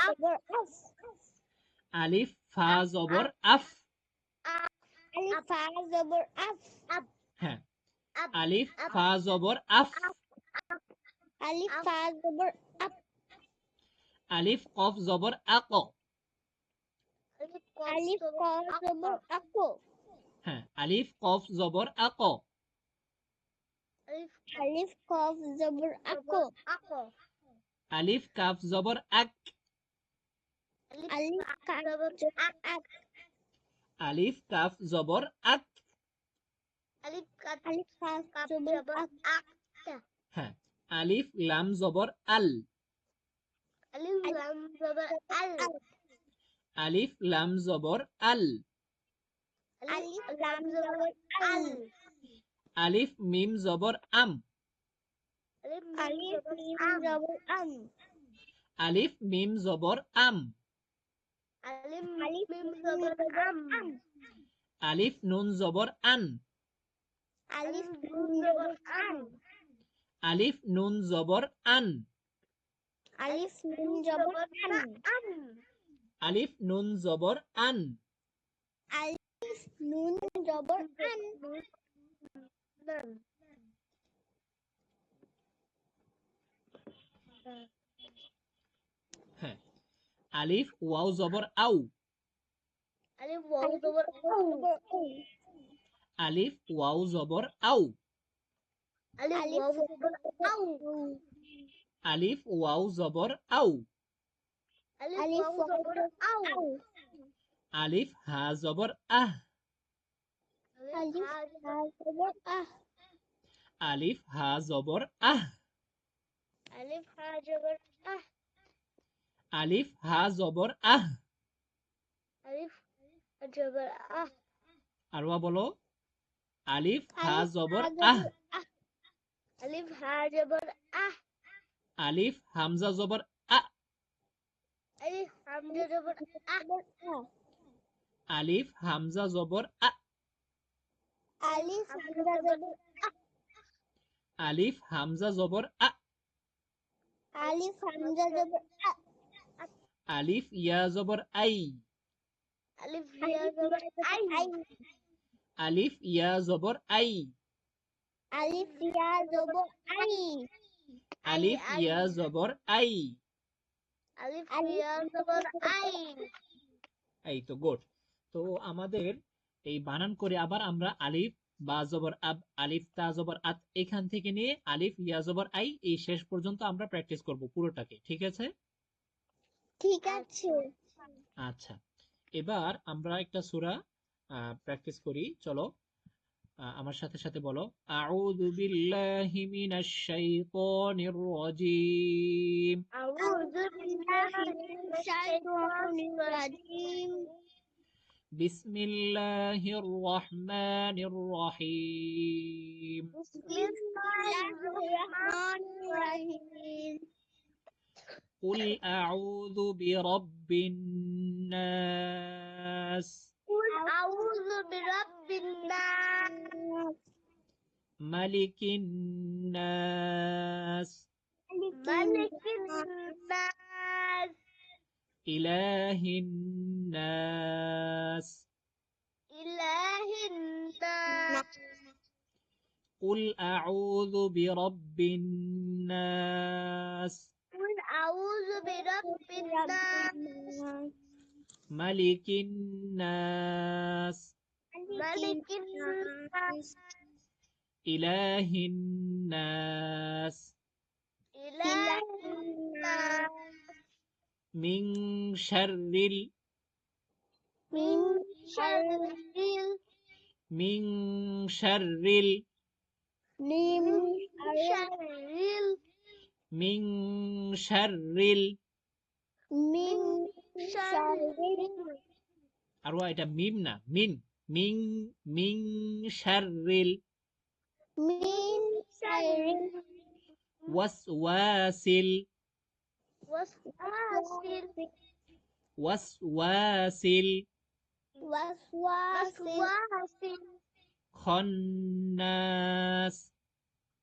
জবর আফ, আলিফ ফা জবর আফ, আলিফ ফা জবর আফ, হ্যাঁ আলিফ ফা জবর আফ, আলিফ ফা জবর আফ, আলিফ কফ জবর আক, আলিফ কফ জবর আক, হ্যাঁ আলিফ কফ জবর আক, আলিফ কফ জবর আক, আলিফ কাফ জবর আক, আলিফ কাফ জবর আক, আলিফ কাফ জবর আক, আলিফ কাফ জবর আক, হ্যাঁ আলিফ লাম জবর আল, আলিফ লাম জবর আল, আলিফ লাম জবর আল, আলিফ লাম জবর আল, আলিফ মিম জবর আম, আলিফ মিম জবর আম, আলিফ মিম জবর আম, আলিফ মিম জবর আম, আলিফ নুন জবর আন, আলিফ নুন জবর আন, আলিফ নুন জবর আন, আলিফ নুন জবর আন, আলিফ নুন জবর আন, আলিফ নুন জবর আন, হ্যাঁ আলিফ ওয়াও জবর আউ, আলিফ ওয়াও জবর আউ, আলিফ ওয়াও জবর আউ, আলিফ ওয়াও জবর আউ, আলিফ ওয়াও জবর আউ, আলিফ ওয়াও জবর আউ, আলিফ হা জবর আহ, আলিফ হা জবর আহ, আলিফ হা জবর আহ, আলিফ হা জবর আহ, আলিফ হা জবর আহ, আলিফ জবর আহ, আরবা বলো আলিফ হা জবর আহ, আলিফ হা জবর আহ, আলিফ হামজা জবর আ, আলিফ হামজা জবর আহ, আলিফ হামজা জবর আ, আলিফ হামজা জবর আহ, আলিফ হামজা জবর আ, আলিফ হামজা জবর আহ, আলিফ ইয়া জবর আই, আলিফ ইয়া জবর আই, আলিফ ইয়া জবর আই, আলিফ ইয়া জবর আই, আলিফ ইয়া জবর আই, আলিফ ইয়া জবর আই। এই তো গুড। তো আমাদের এই বানান করে আবার আমরা আলিফ বা জবর আব, আলিফ তা জবর আত এখান থেকে নিয়ে আলিফ ইয়া জবর আই এই শেষ পর্যন্ত আমরা প্র্যাকটিস করব পুরোটাকে, ঠিক আছে? ঠিক আছে। আচ্ছা, এবার আমরা একটা সূরা প্র্যাকটিস করি, চলো আমার সাথে সাথে বলো আউযু বিল্লাহি মিনাশ শাইতানির রাজীম, আউযু বিল্লাহি মিনাশ শাইতানির রাজীম, বিসমিল্লাহির রহমানির রহিম, বিসমিল্লাহির রহমানির রহিম, কুল আউযু বিরাব্বিন নাস, কুল আউযু বিরাব্বিন নাস, মালিকিন নাস, মালিকিন নাস, ইলাহিন নাস, ইলাহিন নাস, কুল আউযু বিরাব্বিন নাস, কুল আউযু বিরাব্বিন নাস, মালিকিন নাস, মালিকিন নাস, ইলাহিন নাস, ইলাহিন নাস, মিন শাররিল মিন শাররিল মিন শাররিল মিন শাররিল মিন শাররিল, মিন শাররিল, আর এটা মিম না, মিন, মিন মিন শাররিল মিন শাররিল ওয়াসওয়াসিল ওয়াসওয়াসিল ওয়াসওয়াসিল ওয়াসওয়াসিল খন্নাস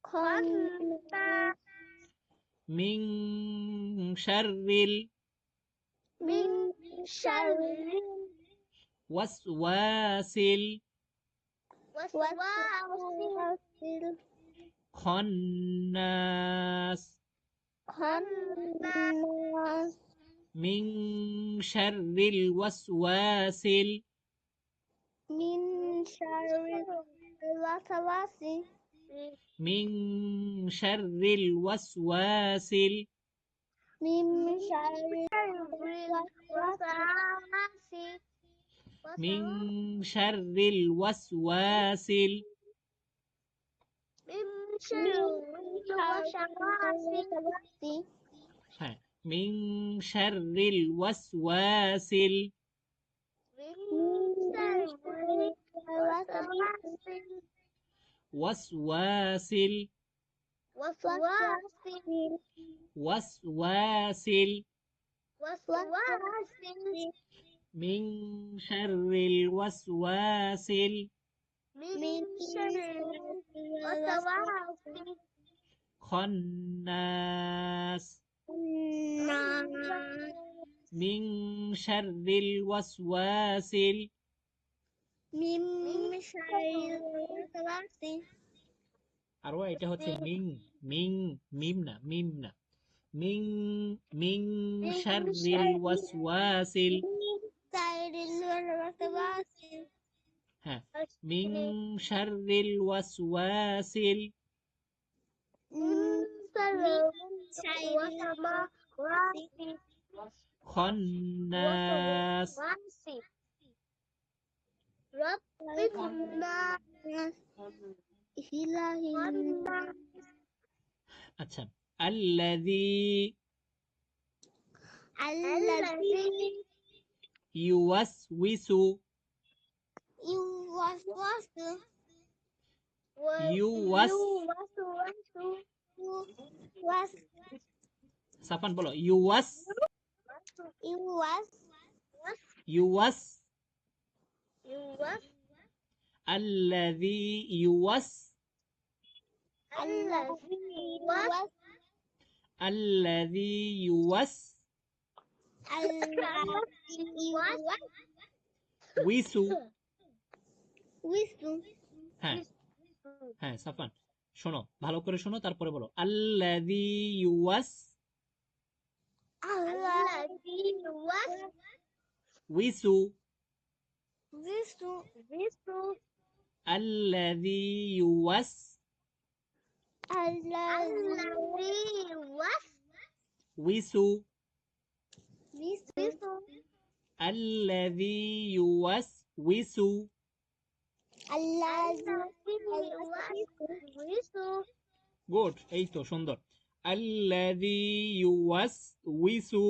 খান্নাস মিন শাররিল من شر الوسواس الوسواس الخناس الخناس من شر الوسواس من شر الوسواس من شر الوسواس من شر الوسواس من شر الوسواس من شر الوسواس হ্যাঁ من شر الوسواس من شر الوسواس وسواس وسواس وسواس وسواس من شر الوسواس من شر الوسواس الخناس الناس من شر الوسواس من شر الوسواس আর এটা হচ্ছে মিং মিং মিম না মিং মিং শাররিল ওয়াসওয়াসিল شر الوسواس হ্যাঁ মিং শাররিল ওয়াসওয়াসিল من شر الوسواس খন্নাস رب الناس إله الناس আচ্ছা আল্লাযী الذي ইউওয়াসওয়িসু يوسوس ইউওয়াস was সাফান বলো ইউওয়াস يوس আল্লাযী ইউওয়াস الذي يوس উইসু ويسو হ্যাঁ হ্যাঁ সাফান শোনো ভালো করে শোনো তারপরে বলো আল্লাযী ইউওয়াস الذي يوس উইসু ويسو আল্লাযী ইউওয়াস الذي يوس উইসু ويسو আল্লাযী ইউওয়াসওয়িসু الذي يوسوس গুড এই তো সুন্দর আল্লাযী ইউওয়াসওয়িসু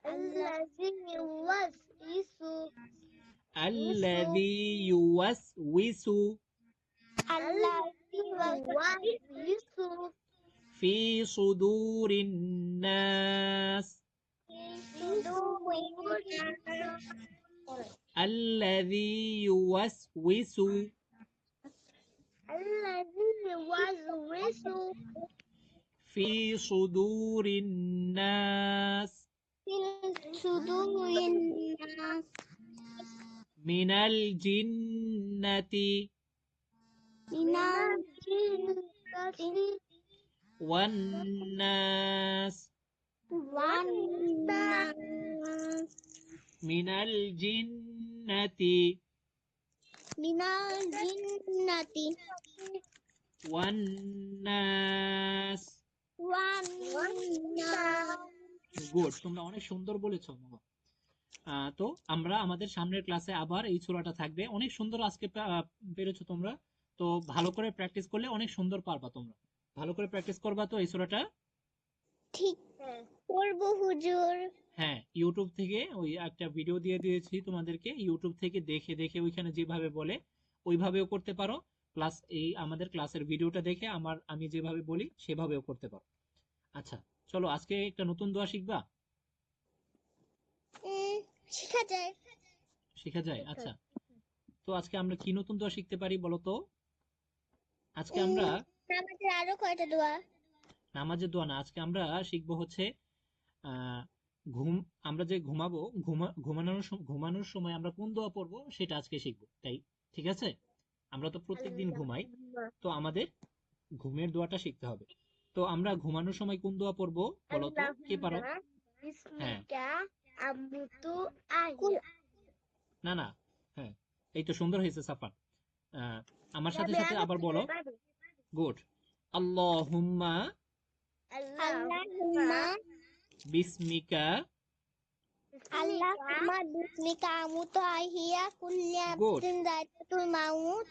الذي يوسوس আল্লাযী ইউওয়াসওয়িসু الذي يوسوس ফি সুদুরিন নাস الذي يوسوس الذي يوسوس في صدور الناس في صدور الناس من الجنة من الجنة والناس والناس من الجنة من الجنة والناس والناس গুড তোমরা অনেক সুন্দর বলেছো মামা তো আমরা আমাদের সামনের ক্লাসে আবার এই সূরাটা থাকবে অনেক সুন্দর আজকে পেরেছো তোমরা তো ভালো করে প্র্যাকটিস করলে অনেক সুন্দর পারবা তোমরা ভালো করে প্র্যাকটিস করবা তো এই সূরাটা ঠিক করব হুজুর হ্যাঁ ইউটিউব থেকে ওই একটা ভিডিও দিয়ে দিয়েছি তোমাদেরকে ইউটিউব থেকে দেখে দেখে ওইখানে যেভাবে বলে ওইভাবেও করতে পারো প্লাস এই আমাদের ক্লাসের ভিডিওটা দেখে আমি যেভাবে বলি সেভাবেও করতে পারো আচ্ছা চলো আজকে একটা নতুন দোয়া শিখবা শেখা যায় শেখা যায় আচ্ছা তো আজকে আমরা কি নতুন দোয়া শিখতে পারি বলো তো আজকে আমরা নামাজের আরো কয়টা দোয়া নামাজের দোয়া না আজকে আমরা শিখবো হচ্ছে ঘুম আমরা যে ঘুমাবো ঘুমানোর সময় আমরা কোন দোয়া পড়বো সেটা আজকে শিখবো, তাই ঠিক আছে? আমরা তো প্রত্যেকদিন ঘুমাই, তো আমাদের ঘুমের দোয়াটা শিখতে হবে। তো আমরা ঘুমানোর সময় কোন দোয়া পড়বো বলো তো, কে পারো? হ্যাঁ, না না, হ্যাঁ, এই তো সুন্দর হয়েছে সাফান। আহ, আমার সাথে সাথে আবার বলো। গুড। আল্লাহুম্মা আল্লাহুম্মা বিসমিকা। আল্লাহুম্মা বিসমিকা আমুতু আহিয়া কুল্লি গুড, নাফসিন যায়কাতুল মাউত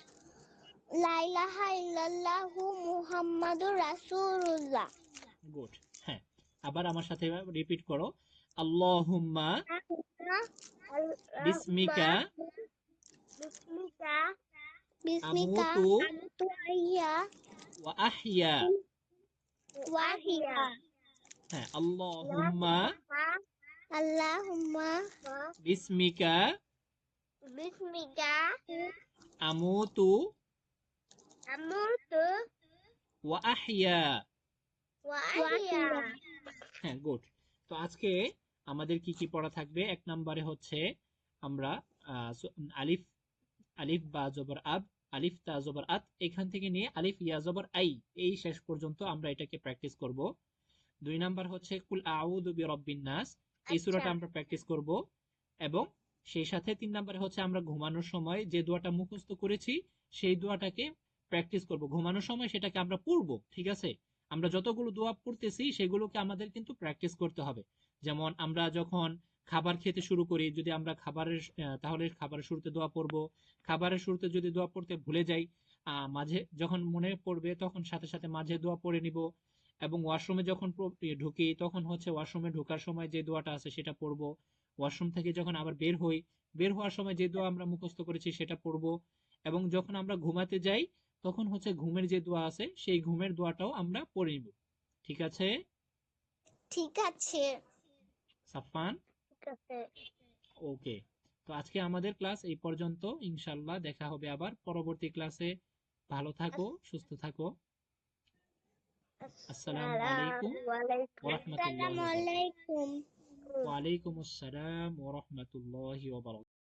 লা ইলাহা ইল্লাল্লাহু মুহাম্মাদুর রাসূলুল্লাহ। গুড। হ্যাঁ, আবার আমার সাথে রিপিট করো। আল্লাহুম্মা আল্লাহুম্মা বিসমিকা বিসমিকা আমুতু আমুতু আহিয়া ওয়া আহইয়া। ওয়াহিয়া। হ্যাঁ, আল্লাহুম্মা আল্লাহুম্মা বিসমিকা বিসমিকা আমুতু আমুতু ওয়া আহইয়া। ওয়াহিয়া। হ্যাঁ, গুড। তো আজকে আমাদের কি কি পড়া থাকবে? এক নম্বরে হচ্ছে আমরা আলিফ, আলিফ বা জবর আব, আলিফ তা জবর আত, এখান থেকে নিয়ে আলিফ ইয়া জবর আই, এই শেষ পর্যন্ত আমরা এটাকে প্র্যাকটিস করব। দুই নাম্বার হচ্ছে কুল আউযু বিরাব্বিন নাস, এই আচ্ছা, সূরাটা আমরা প্র্যাকটিস করব। এবং সেই সাথে তিন নাম্বারে হচ্ছে আমরা ঘুমানোর সময় যে দোয়াটা মুখস্থ করেছি সেই দোয়াটাকে প্র্যাকটিস করব, ঘুমানোর সময় সেটাকে আমরা পড়বো, ঠিক আছে? আমরা যতগুলো দোয়া পড়তেছি সেগুলোকে আমাদের কিন্তু প্র্যাকটিস করতে হবে। যেমন আমরা যখন খাবার খেতে শুরু করি, যদি আমরা তাহলে খাবারের শুরুতে দোয়া পড়বো। খাবারের শুরুতে যদি দোয়া পড়তে ভুলে যাই, মাঝে যখন মনে পড়বে তখন সাথে সাথে মাঝে দোয়া পড়ে নিব। এবং ওয়াশরুমে যখন ঢুকি তখন হচ্ছে ওয়াশরুমে ঢোকার সময় যে দোয়াটা আছে সেটা পড়বো। ওয়াশরুম থেকে যখন আবার বের হই, বের হওয়ার সময় যে দোয়া আমরা মুখস্থ করেছি সেটা পড়বো। এবং যখন আমরা ঘুমাতে যাই তখন হচ্ছে ঘুমের যে দোয়া আছে সেই ঘুমের দোয়াটাও আমরা পড়ে নিব, ঠিক আছে ঠিক আছে। সাফান? ঠিক আছে। ওকে। তো আজকে আমাদের ক্লাস এই পর্যন্ত, ইনশাল্লাহ দেখা হবে আবার পরবর্তী ক্লাসে। ভালো থাকো, সুস্থ থাকো। আসসালামু আলাইকুম ওয়া রাহমাতুল্লাহি আসসালামু ওয়া বারাকাতুহু। আলাইকুম। ওয়া আলাইকুম আসসালাম ওয়া রাহমাতুল্লাহি ওয়া বারাকাতুহু।